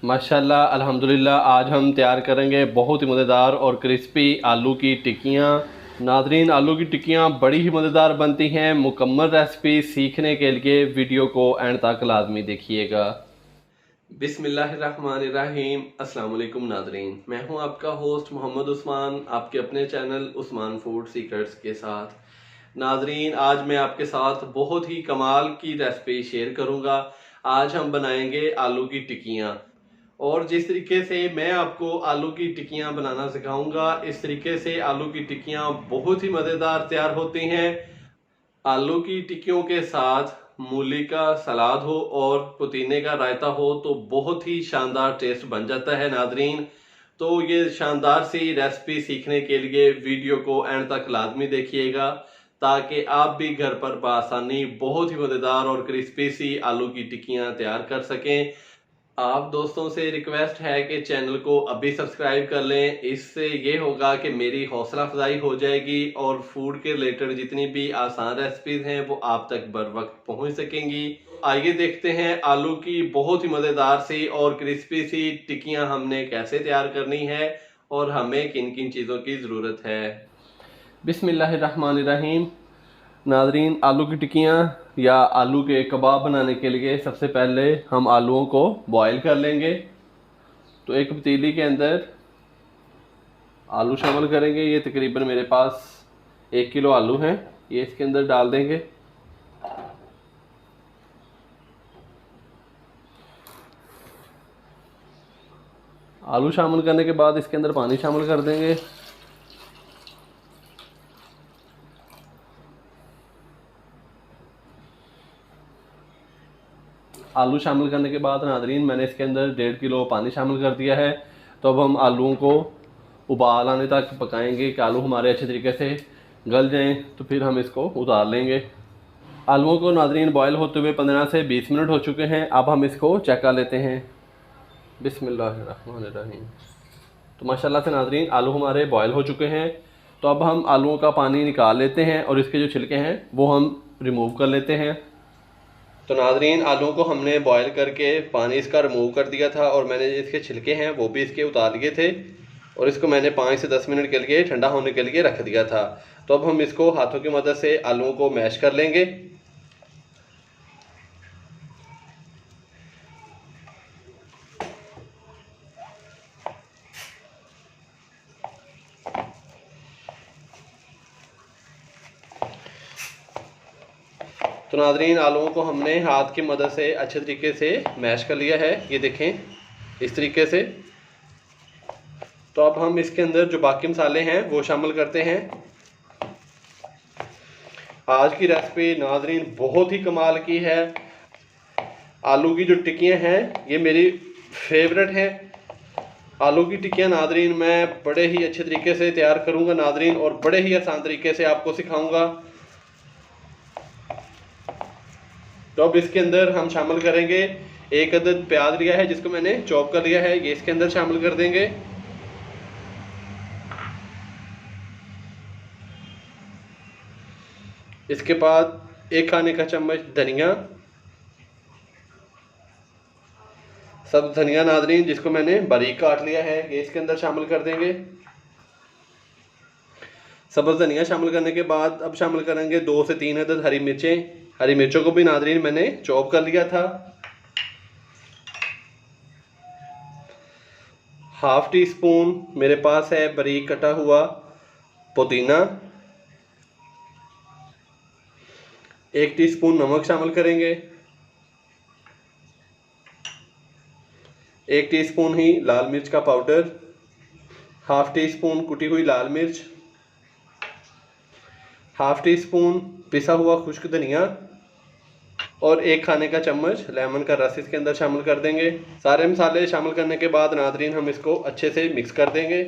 माशाल्लाह अल्हम्दुलिल्लाह। आज हम तैयार करेंगे बहुत ही मज़ेदार और क्रिस्पी आलू की टिक्कियाँ। नाज़रीन, आलू की टिक्कियाँ बड़ी ही मज़ेदार बनती हैं। मुकम्मल रेसिपी सीखने के लिए वीडियो को एंड तक लाजमी देखिएगा। बिस्मिल्लाहिर्रहमानिर्रहीम। अस्सलाम वालेकुम नाज़रीन, मैं हूं आपका होस्ट मोहम्मद उस्मान, आपके अपने चैनल उस्मान फूड सीक्रेट्स के साथ। नाज़रीन, आज मैं आपके साथ बहुत ही कमाल की रेसिपी शेयर करूंगा। आज हम बनाएंगे आलू की टिक्कियाँ, और जिस तरीके से मैं आपको आलू की टिक्कियाँ बनाना सिखाऊंगा, इस तरीके से आलू की टिक्कियाँ बहुत ही मज़ेदार तैयार होती हैं। आलू की टिक्कियों के साथ मूली का सलाद हो और पुदीने का रायता हो तो बहुत ही शानदार टेस्ट बन जाता है नाजरीन। तो ये शानदार सी रेसिपी सीखने के लिए वीडियो को एंड तक लाजमी देखिएगा, ताकि आप भी घर पर बआसानी बहुत ही मज़ेदार और क्रिस्पी सी आलू की टिक्कियाँ तैयार कर सकें। आप दोस्तों से रिक्वेस्ट है कि चैनल को अभी सब्सक्राइब कर लें। इससे ये होगा कि मेरी हौसला अफजाई हो जाएगी और फूड के रिलेटेड जितनी भी आसान रेसिपीज हैं वो आप तक बर वक्त पहुंच सकेंगी। आइए देखते हैं आलू की बहुत ही मज़ेदार सी और क्रिस्पी सी टिक्कियां हमने कैसे तैयार करनी है और हमें किन किन चीज़ों की ज़रूरत है। बिस्मिल्लाहिर्रहमानिर्रहीम। नाजरीन, आलू की टिक्कियाँ या आलू के कबाब बनाने के लिए सबसे पहले हम आलूओं को बॉईल कर लेंगे। तो एक पतीली के अंदर आलू शामिल करेंगे। ये तकरीबन मेरे पास 1 किलो आलू हैं, ये इसके अंदर डाल देंगे। आलू शामिल करने के बाद इसके अंदर पानी शामिल कर देंगे। आलू शामिल करने के बाद नाजरीन, मैंने इसके अंदर 1.5 किलो पानी शामिल कर दिया है। तो अब हम आलूओं को उबाल आने तक पकाएंगे कि आलू हमारे अच्छे तरीके से गल जाएं। तो फिर हम इसको उतार लेंगे। आलूओं को नाजरीन बॉयल होते हुए 15 से 20 मिनट हो चुके हैं। अब हम इसको चेक कर लेते हैं। बिस्मिल्लाहिर्रहमानिर्रहीम। तो माशाल्लाह से नाजरीन, आलू हमारे बॉयल हो चुके हैं। तो अब हम आलूओं का पानी निकाल लेते हैं और इसके जो छिलके हैं वो हम रिमूव कर लेते हैं। तो नाजरीन, आलूओं को हमने बॉयल करके पानी इसका रिमूव कर दिया था और मैंने इसके छिलके हैं वो भी इसके उतार लिए थे, और इसको मैंने 5 से 10 मिनट के लिए ठंडा होने के लिए रख दिया था। तो अब हम इसको हाथों की मदद से आलूओं को मैश कर लेंगे। तो नाजरीन, आलूओं को हमने हाथ की मदद से अच्छे तरीके से मैश कर लिया है, ये देखें इस तरीके से। तो अब हम इसके अंदर जो बाकी मसाले हैं वो शामिल करते हैं। आज की रेसिपी नाजरीन बहुत ही कमाल की है। आलू की जो टिक्कियाँ हैं ये मेरी फेवरेट हैं। आलू की टिक्कियाँ नाजरीन मैं बड़े ही अच्छे तरीके से तैयार करूँगा नाजरीन, और बड़े ही आसान तरीके से आपको सिखाऊँगा। तो अब इसके अंदर हम शामिल करेंगे 1 अदद प्याज लिया है जिसको मैंने चॉप कर लिया है, ये इसके अंदर शामिल कर देंगे। इसके बाद 1 खाने का चम्मच धनिया, सब धनिया नाजरीन जिसको मैंने बारीक काट लिया है, ये इसके अंदर शामिल कर देंगे। सब्ज़ धनिया शामिल करने के बाद अब शामिल करेंगे 2 से 3 अदद हरी मिर्चें। हरी मिर्चों को भी नाजरीन मैंने चॉप कर लिया था। हाफ टी स्पून मेरे पास है बारीक कटा हुआ पुदीना। 1 टीस्पून नमक शामिल करेंगे। 1 टीस्पून ही लाल मिर्च का पाउडर, हाफ टी स्पून कुटी हुई लाल मिर्च, हाफ टी स्पून पिसा हुआ खुश्क धनिया, और 1 खाने का चम्मच लेमन का रस इसके अंदर शामिल कर देंगे। सारे मसाले शामिल करने के बाद नाजरीन हम इसको अच्छे से मिक्स कर देंगे।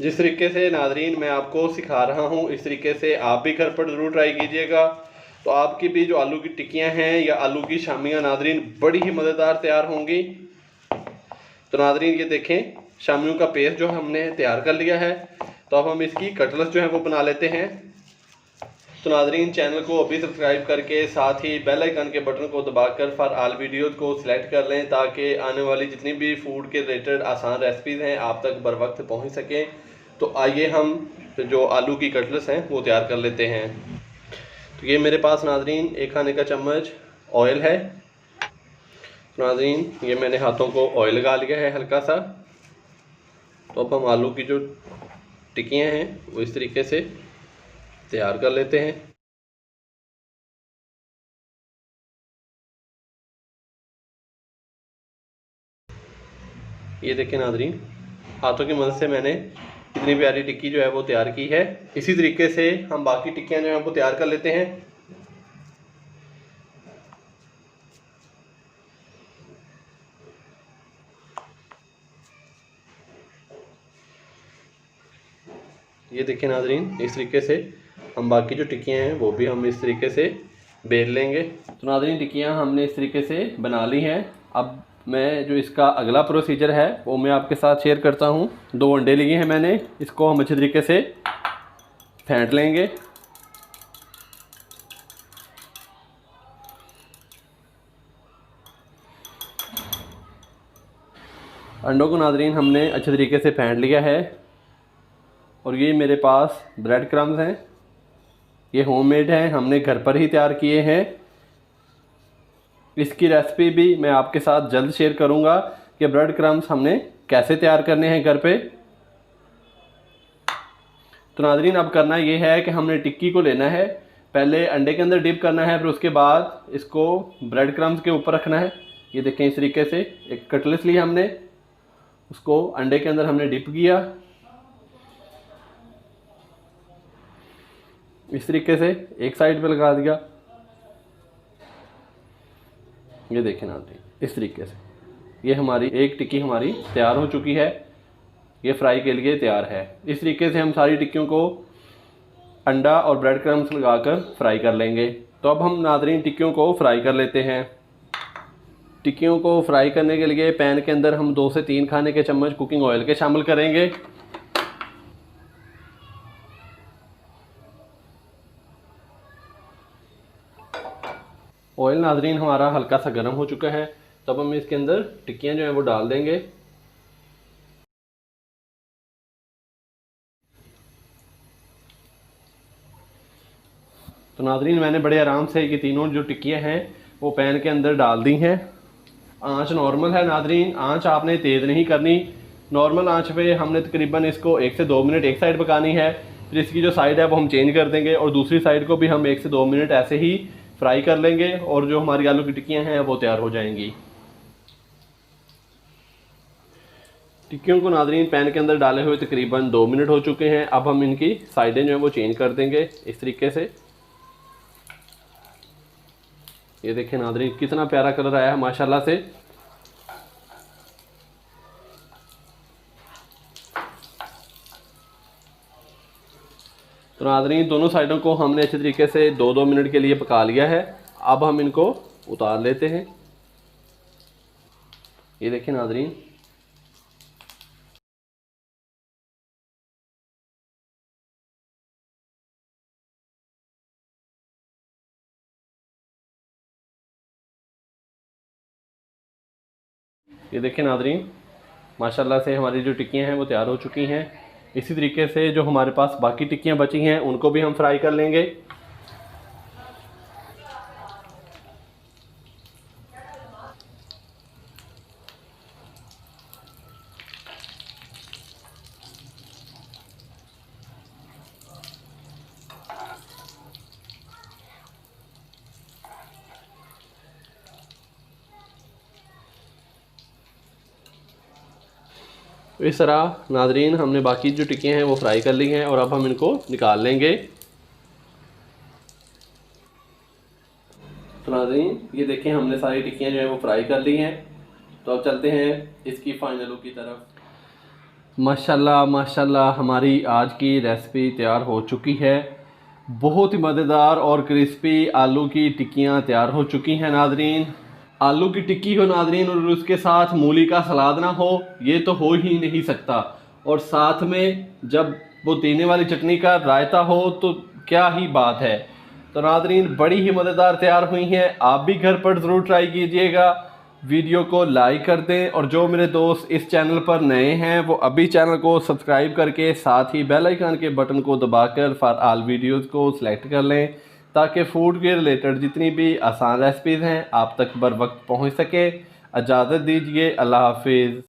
जिस तरीके से नाजरीन मैं आपको सिखा रहा हूँ इस तरीके से आप भी घर पर ज़रूर ट्राई कीजिएगा। तो आपकी भी जो आलू की टिक्कियाँ हैं या आलू की शामियाँ नादरीन बड़ी ही मज़ेदार तैयार होंगी। तो नादरीन ये देखें, शामियों का पेस्ट जो हमने तैयार कर लिया है। तो अब हम इसकी कटलेट्स जो है वो बना लेते हैं। तो नादरीन चैनल को अभी सब्सक्राइब करके साथ ही बेल आइकन के बटन को दबाकर फॉर ऑल वीडियोज़ को सिलेक्ट कर लें, ताकि आने वाली जितनी भी फूड के रिलेटेड आसान रेसिपीज़ हैं आप तक बर वक्त पहुँच सकें। तो आइए हम जो आलू की कटलेट्स हैं वो तैयार कर लेते हैं। तो ये मेरे पास नादरीन 1 खाने का चम्मच ऑयल है। तो नादरीन ये मैंने हाथों को ऑयल लगा लिया है हल्का सा। तो अब हम आलू की जो टिक्कियाँ हैं वो इस तरीके से तैयार कर लेते हैं। ये देखें नादरीन, हाथों की मदद से मैंने इतनी प्यारी टिक्की जो है वो तैयार की है। इसी तरीके से हम बाकी टिक्कियाँ जो हैं वो तैयार कर लेते हैं। ये देखें नादरीन, इस तरीके से हम बाकी जो टिक्कियाँ हैं वो भी हम इस तरीके से बेल लेंगे। तो नादरीन टिक्कियाँ हमने इस तरीके से बना ली हैं। अब मैं जो इसका अगला प्रोसीजर है वो मैं आपके साथ शेयर करता हूँ। 2 अंडे लिए हैं मैंने, इसको हम अच्छे तरीके से फेंट लेंगे। अंडों को नादरीन हमने अच्छे तरीके से फेंट लिया है। और ये मेरे पास ब्रेड क्रम्स हैं, ये होममेड हैं, हमने घर पर ही तैयार किए हैं। इसकी रेसिपी भी मैं आपके साथ जल्द शेयर करूंगा कि ब्रेड क्रम्स हमने कैसे तैयार करने हैं घर पे। तो नादरीन अब करना ये है कि हमने टिक्की को लेना है, पहले अंडे के अंदर डिप करना है, फिर उसके बाद इसको ब्रेड क्रम्स के ऊपर रखना है। ये देखें, इस तरीके से एक कटलेट्स लिया हमने, उसको अंडे के अंदर हमने डिप किया। इस तरीके से एक साइड पे लगा दिया। ये देखें नादरीन, इस तरीके से ये हमारी एक टिक्की हमारी तैयार हो चुकी है, ये फ्राई के लिए तैयार है। इस तरीके से हम सारी टिक्कियों को अंडा और ब्रेड क्रम्स लगाकर फ्राई कर लेंगे। तो अब हम नादरीन टिक्कियों को फ्राई कर लेते हैं। टिक्कियों को फ्राई करने के लिए पैन के अंदर हम 2 से 3 खाने के चम्मच कुकिंग ऑयल के शामिल करेंगे। ऑयल नादरीन हमारा हल्का सा गर्म हो चुका है। तब हम इसके अंदर टिक्कियाँ जो हैं वो डाल देंगे। तो नादरीन मैंने बड़े आराम से ये तीनों जो टिक्कियाँ हैं वो पैन के अंदर डाल दी हैं। आंच नॉर्मल है नादरीन, आंच आपने तेज़ नहीं करनी। नॉर्मल आंच पे हमने तकरीबन इसको 1 से 2 मिनट एक साइड पकानी है। फिर इसकी जो साइड है वो हम चेंज कर देंगे और दूसरी साइड को भी हम 1 से 2 मिनट ऐसे ही फ्राई कर लेंगे और जो हमारी आलू की टिक्कियाँ हैं वो तैयार हो जाएंगी। टिक्कियों को नादरीन पैन के अंदर डाले हुए तकरीबन 2 मिनट हो चुके हैं। अब हम इनकी साइडें जो हैं वो चेंज कर देंगे इस तरीके से। ये देखें नादरीन, कितना प्यारा कलर आया है माशाल्लाह से। तो नादरीन दोनों साइडों को हमने अच्छे तरीके से 2-2 मिनट के लिए पका लिया है। अब हम इनको उतार लेते हैं। ये देखें नादरीन, ये देखें नादरीन, माशाल्लाह से हमारी जो टिक्कियाँ हैं वो तैयार हो चुकी हैं। इसी तरीके से जो हमारे पास बाकी टिक्कियाँ बची हैं उनको भी हम फ्राई कर लेंगे। इस तरह नादरीन हमने बाकी जो टिक्कियाँ हैं वो फ्राई कर ली हैं और अब हम इनको निकाल लेंगे। तो नादरीन ये देखें, हमने सारी टिक्कियाँ जो है वो फ्राई कर ली हैं। तो अब चलते हैं इसकी फाइनल लुक की तरफ। माशाल्लाह माशाल्लाह हमारी आज की रेसिपी तैयार हो चुकी है। बहुत ही मज़ेदार और क्रिस्पी आलू की टिक्कियाँ तैयार हो चुकी हैं नाजरीन। आलू की टिक्की हो नाजरीन और उसके साथ मूली का सलाद ना हो, ये तो हो ही नहीं सकता। और साथ में जब पुदीने वाली चटनी का रायता हो तो क्या ही बात है। तो नाजरीन बड़ी ही मज़ेदार तैयार हुई हैं, आप भी घर पर ज़रूर ट्राई कीजिएगा। वीडियो को लाइक कर दें और जो मेरे दोस्त इस चैनल पर नए हैं वो अभी चैनल को सब्सक्राइब करके साथ ही बेल आइकन के बटन को दबाकर फॉर ऑल वीडियोस को सिलेक्ट कर लें, ताकि फूड के रिलेटेड जितनी भी आसान रेसिपीज़ हैं आप तक बर वक्त पहुँच सके। इजाज़त दीजिए, अल्लाह हाफिज़।